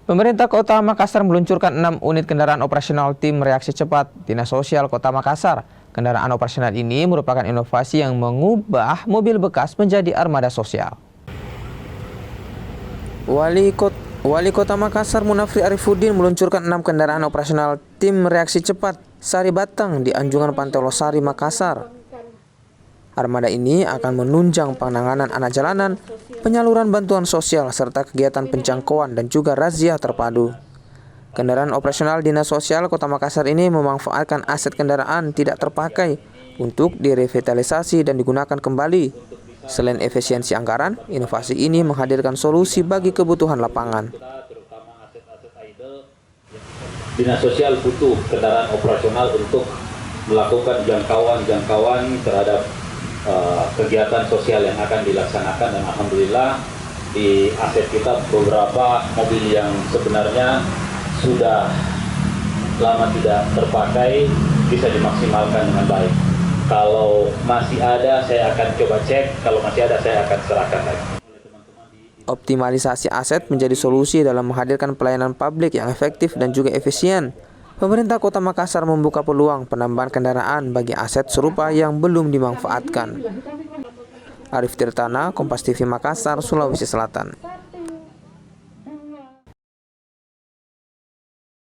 Pemerintah Kota Makassar meluncurkan 6 unit kendaraan operasional tim reaksi cepat Dinas Sosial Kota Makassar. Kendaraan operasional ini merupakan inovasi yang mengubah mobil bekas menjadi armada sosial. Wali Kota Makassar Munafri Arifuddin meluncurkan 6 kendaraan operasional tim reaksi cepat Sari Batang di Anjungan Pantai Losari, Makassar. Armada ini akan menunjang penanganan anak jalanan, penyaluran bantuan sosial, serta kegiatan penjangkauan dan juga razia terpadu. Kendaraan operasional Dinas Sosial Kota Makassar ini memanfaatkan aset kendaraan tidak terpakai untuk direvitalisasi dan digunakan kembali. Selain efisiensi anggaran, inovasi ini menghadirkan solusi bagi kebutuhan lapangan. Dinas Sosial butuh kendaraan operasional untuk melakukan jangkauan terhadap kegiatan sosial yang akan dilaksanakan, dan alhamdulillah di aset kita beberapa mobil yang sebenarnya sudah lama tidak terpakai bisa dimaksimalkan dengan baik. Kalau masih ada saya akan coba cek, kalau masih ada saya akan serahkan lagi. Optimalisasi aset menjadi solusi dalam menghadirkan pelayanan publik yang efektif dan juga efisien. Pemerintah Kota Makassar membuka peluang penambahan kendaraan bagi aset serupa yang belum dimanfaatkan. Arif Tirtana, Kompas TV Makassar, Sulawesi Selatan.